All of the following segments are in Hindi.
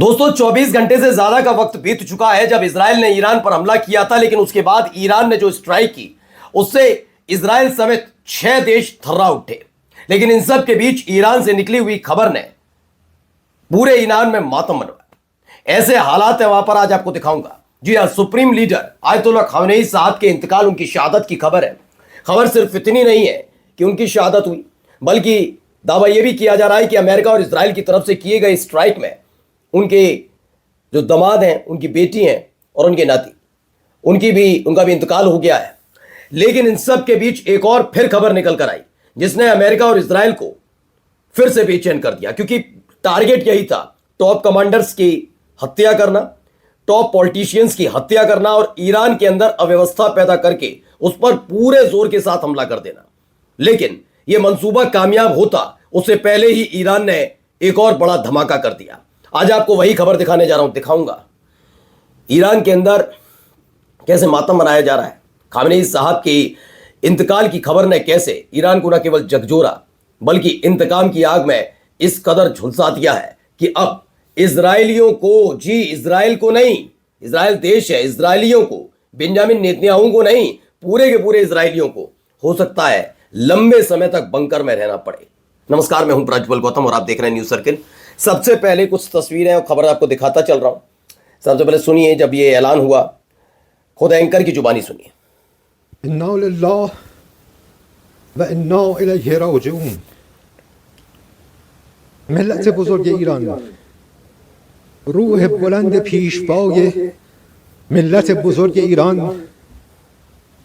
दोस्तों 24 घंटे से ज्यादा का वक्त बीत चुका है जब इजराइल ने ईरान पर हमला किया था, लेकिन उसके बाद ईरान ने जो स्ट्राइक की उससे इजराइल समेत 6 देश थर्रा उठे। लेकिन इन सब के बीच ईरान से निकली हुई खबर ने पूरे ईरान में मातम मनवाया। ऐसे हालात है वहां पर, आज आपको दिखाऊंगा। जी हां, सुप्रीम लीडर आयतुल्लाह खामेनेई साहब के इंतकाल, उनकी शहादत की खबर है। खबर सिर्फ इतनी नहीं है कि उनकी शहादत हुई, बल्कि दावा यह भी किया जा रहा है कि अमेरिका और इजराइल की तरफ से किए गए स्ट्राइक में उनके जो दामाद हैं, उनकी बेटी हैं और उनके नाती, उनका भी इंतकाल हो गया है। लेकिन इन सब के बीच एक और फिर खबर निकल कर आई जिसने अमेरिका और इजराइल को फिर से बेचैन कर दिया, क्योंकि टारगेट यही था, टॉप कमांडर्स की हत्या करना, टॉप पॉलिटिशियंस की हत्या करना और ईरान के अंदर अव्यवस्था पैदा करके उस पर पूरे जोर के साथ हमला कर देना। लेकिन यह मंसूबा कामयाब होता उससे पहले ही ईरान ने एक और बड़ा धमाका कर दिया। आज आपको वही खबर दिखाने जा रहा हूं, दिखाऊंगा ईरान के अंदर कैसे मातम मनाया जा रहा है। खामेनेई साहब की इंतकाल की खबर ने कैसे ईरान को न केवल झकझोरा बल्कि इंतकाम की आग में इस कदर झुलसा दिया है कि अब इजरायलियों को, जी इजराइल को नहीं, इजराइल देश है, इजरायलियों को, बेंजामिन नेतन्याहू को नहीं, पूरे के पूरे इजरायलियों को हो सकता है लंबे समय तक बंकर में रहना पड़े। नमस्कार, मैं हूं प्रज्वल गौतम और आप देख रहे हैं न्यूज सर्किल। सबसे पहले कुछ तस्वीरें और खबर आपको दिखाता चल रहा हूं। सबसे पहले सुनिए, जब ये ऐलान हुआ, खुद एंकर की जुबानी सुनिए। इन्ना लिल्लाह व इन्ना इलैहि राजिऊन। मिल्लत बुजुर्ग ईरान, रूह बुलंद पीशवाए मिल्लत बुजुर्ग ईरान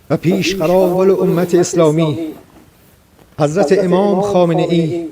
व पीशकरावल उम्मत इस्लामी हजरत इमाम खामेनेई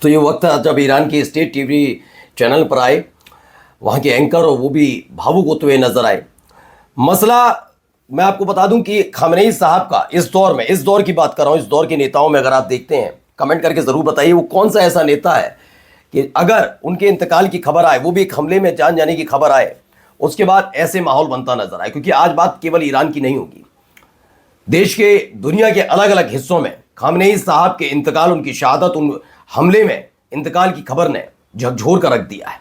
तो ये वक्त था जब ईरान के स्टेट टीवी चैनल पर आए, वहाँ के एंकर और वो भी भावुक होते हुए नजर आए। मसला मैं आपको बता दूं कि खामेनेई साहब का इस दौर की बात कर रहा हूँ, इस दौर के नेताओं में अगर आप देखते हैं, कमेंट करके ज़रूर बताइए वो कौन सा ऐसा नेता है कि अगर उनके इंतकाल की खबर आए, वो भी एक हमले में जान जाने की खबर आए, उसके बाद ऐसे माहौल बनता नजर आए। क्योंकि आज बात केवल ईरान की नहीं होगी, देश के, दुनिया के अलग अलग हिस्सों में खामेनेई साहब के इंतकाल, उनकी शहादत, उन हमले में इंतकाल की खबर ने झकझोर कर रख दिया है।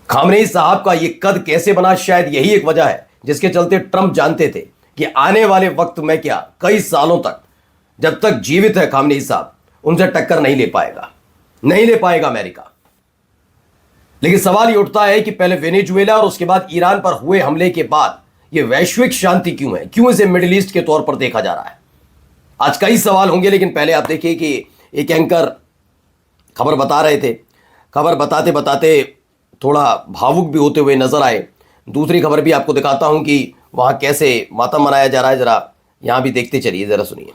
खामेनेई साहब का ये कद कैसे बना, शायद यही एक वजह है जिसके चलते ट्रंप जानते थे कि आने वाले वक्त में क्या, कई सालों तक जब तक जीवित है खामेनेई साहब, उनसे टक्कर नहीं ले पाएगा अमेरिका। लेकिन सवाल ये उठता है कि पहले वेनेजुएला और उसके बाद ईरान पर हुए हमले के बाद ये वैश्विक शांति क्यों है, क्यों इसे मिडिल ईस्ट के तौर पर देखा जा रहा है। आज कई सवाल होंगे, लेकिन पहले आप देखिए कि एक एंकर खबर बता रहे थे, खबर बताते बताते थोड़ा भावुक भी होते हुए नजर आए। दूसरी खबर भी आपको दिखाता हूं कि वहां कैसे मातम मनाया जा रहा है, जरा यहां भी देखते चलिए, जरा सुनिए।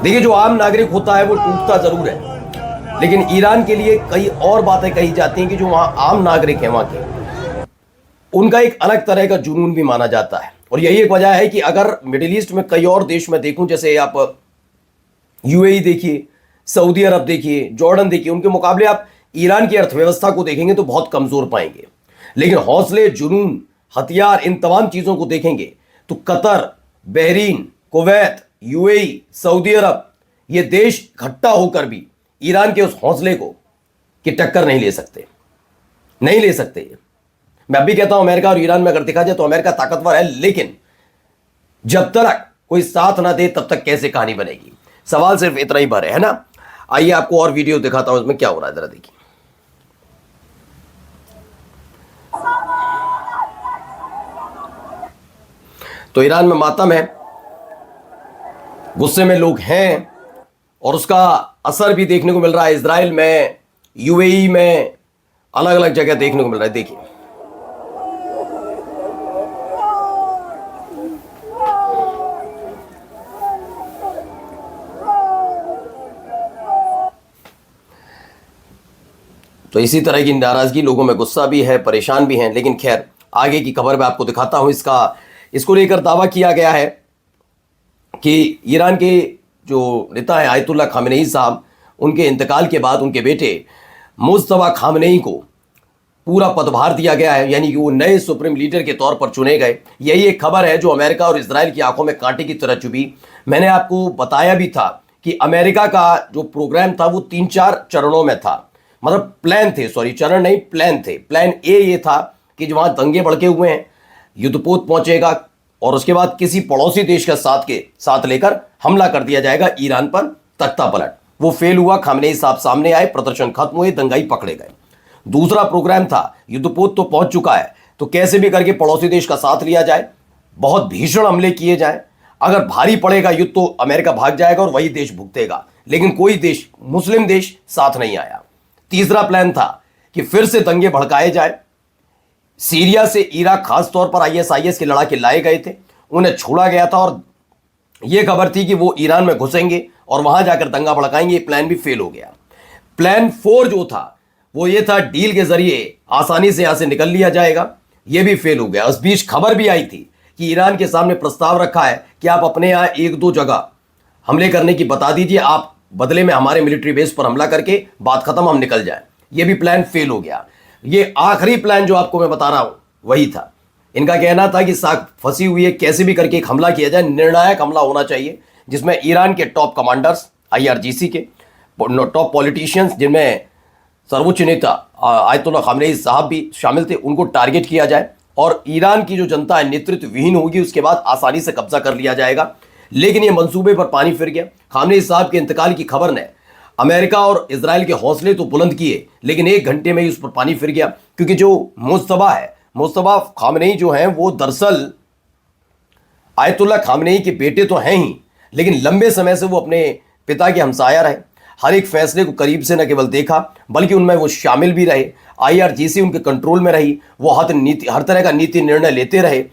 देखिए, जो आम नागरिक होता है वो टूटता जरूर है, लेकिन ईरान के लिए कई और बातें कही जाती हैं कि जो वहां आम नागरिक हैं, वहां के, उनका एक अलग तरह का जुनून भी माना जाता है। और यही एक वजह है कि अगर मिडिल ईस्ट में कई और देश में देखूं, जैसे आप यूएई देखिए, सऊदी अरब देखिए, जॉर्डन देखिए, उनके मुकाबले आप ईरान की अर्थव्यवस्था को देखेंगे तो बहुत कमजोर पाएंगे। लेकिन हौसले, जुनून, हथियार, इन तमाम चीजों को देखेंगे तो Qatar, Bahrain, Kuwait, UAE, Saudi Arabia, ये देश इकट्ठा होकर भी ईरान के उस हौसले को की टक्कर नहीं ले सकते। मैं अभी कहता हूं, अमेरिका और ईरान में अगर देखा जाए तो अमेरिका ताकतवर है, लेकिन जब तक कोई साथ ना दे तब तक कैसे कहानी बनेगी। सवाल सिर्फ इतना ही भर है ना। आइए आपको और वीडियो दिखाता हूं, इसमें क्या हो रहा है, जरा देखिए। तो ईरान में मातम है, गुस्से में लोग हैं और उसका असर भी देखने को मिल रहा है इजराइल में, यूएई में, अलग अलग जगह देखने को मिल रहा है। देखिए, तो इसी तरह की नाराजगी, लोगों में गुस्सा भी है, परेशान भी हैं। लेकिन खैर, आगे की खबर मैं आपको दिखाता हूं। इसको लेकर दावा किया गया है कि ईरान के जो नेता हैं आयतुल्ला खामेनेई साहब, उनके इंतकाल के बाद उनके बेटे मुज्तबा खामेनेई को पूरा पदभार दिया गया है, यानी कि वो नए सुप्रीम लीडर के तौर पर चुने गए। यही एक खबर है जो अमेरिका और इजराइल की आंखों में कांटे की तरह चुभी। मैंने आपको बताया भी था कि अमेरिका का जो प्रोग्राम था वो 3-4 चरणों में था, मतलब प्लान थे, सॉरी चरण नहीं प्लान थे। प्लान ए ये था कि जो वहां दंगे भड़के हुए हैं, युद्धपोत पहुंचेगा और उसके बाद किसी पड़ोसी देश का साथ लेकर हमला कर दिया जाएगा ईरान पर, तख्ता पलट। वो फेल हुआ, खामेनेई साहब सामने आए, प्रदर्शन खत्म हुए, दंगाई पकड़े गए। दूसरा प्रोग्राम था युद्धपोत तो पहुंच चुका है, तो कैसे भी करके पड़ोसी देश का साथ लिया जाए, बहुत भीषण हमले किए जाए, अगर भारी पड़ेगा युद्ध तो अमेरिका भाग जाएगा और वही देश भुगतेगा। लेकिन कोई देश, मुस्लिम देश साथ नहीं आया। तीसरा प्लान था कि फिर से दंगे भड़काए जाए। सीरिया से इराक खास तौर पर ISIS के लड़ाके लाए गए थे, उन्हें छोड़ा गया था और यह खबर थी कि वो ईरान में घुसेंगे और वहां जाकर दंगा भड़काएंगे। ये प्लान भी फेल हो गया। प्लान 4 जो था वो ये था डील के जरिए आसानी से यहां से निकल लिया जाएगा। ये भी फेल हो गया। उस बीच खबर भी आई थी कि ईरान के सामने प्रस्ताव रखा है कि आप अपने यहां 1-2 जगह हमले करने की बता दीजिए, आप बदले में हमारे मिलिट्री बेस पर हमला करके बात खत्म, हम निकल जाए। ये भी प्लान फेल हो गया। ये आखिरी प्लान जो आपको मैं बता रहा हूं वही था। इनका कहना था कि साख फंसी हुई है, कैसे भी करके एक हमला किया जाए, निर्णायक हमला होना चाहिए जिसमें ईरान के टॉप कमांडर्स, IRGC के टॉप पॉलिटिशियंस, जिनमें सर्वोच्च नेता आयतुल्ला खामेनेई साहब भी शामिल थे, उनको टारगेट किया जाए और ईरान की जो जनता है नेतृत्व विहीन होगी, उसके बाद आसानी से कब्जा कर लिया जाएगा। लेकिन ये मंसूबे पर पानी फिर गया। खामेनेई साहब के इंतकाल की खबर ने अमेरिका और इजराइल के हौसले तो बुलंद किए, लेकिन 1 घंटे में ही उस पर पानी फिर गया। क्योंकि जो मुज्तबा खामेनेई जो हैं वो दरअसल आयतुल्ला खामेनेई के बेटे तो हैं ही, लेकिन लंबे समय से वो अपने पिता के हमसाया रहे। हर एक फैसले को करीब से न केवल देखा बल्कि उनमें वो शामिल भी रहे। IRGC उनके कंट्रोल में रही। वो हर तरह का नीति निर्णय लेते रहे,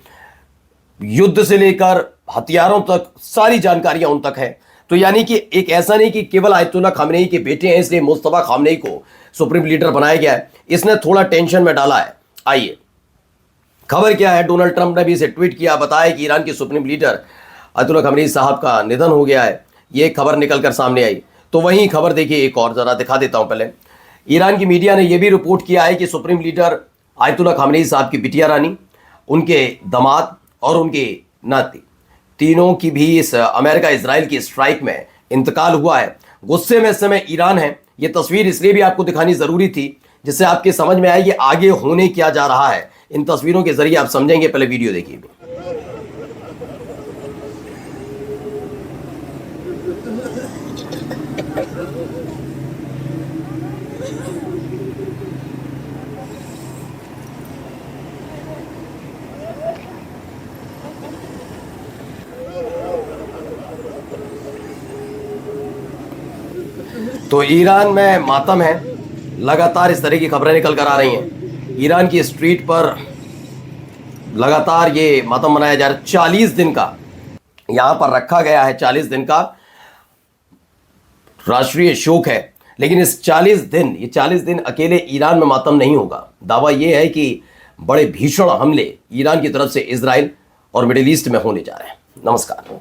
युद्ध से लेकर हथियारों तक सारी जानकारियां उन तक है। तो यानी कि एक ऐसा नहीं कि केवल आयतुल्ला खामेनेई के बेटे हैं इसलिए मुज्तबा खामेनेई को सुप्रीम लीडर बनाया गया है। इसने थोड़ा टेंशन में डाला है। आइए खबर क्या है। डोनाल्ड ट्रंप ने भी इसे ट्वीट किया, बताया कि ईरान के सुप्रीम लीडर आयतुल्ला खामेनेई साहब का निधन हो गया है। ये खबर निकलकर सामने आई। तो वही खबर देखिए, एक और जरा दिखा देता हूं। पहले ईरान की मीडिया ने यह भी रिपोर्ट किया है कि सुप्रीम लीडर आयतुल्ला खामेनेई साहब की बिटिया रानी, उनके दामाद और उनके नाती, तीनों की भी इस अमेरिका इजराइल की स्ट्राइक में इंतकाल हुआ है। गुस्से में इस समय ईरान है। ये तस्वीर इसलिए भी आपको दिखानी जरूरी थी जिससे आपके समझ में आए कि आगे होने क्या जा रहा है। इन तस्वीरों के जरिए आप समझेंगे। पहले वीडियो देखिए। तो ईरान में मातम है। लगातार इस तरह की खबरें निकल कर आ रही हैं। ईरान की स्ट्रीट पर लगातार ये मातम मनाया जा रहा है। 40 दिन का यहां पर रखा गया है, 40 दिन का राष्ट्रीय शोक है। लेकिन इस 40 दिन अकेले ईरान में मातम नहीं होगा। दावा यह है कि बड़े भीषण हमले ईरान की तरफ से इजराइल और मिडिल ईस्ट में होने जा रहे हैं। नमस्कार।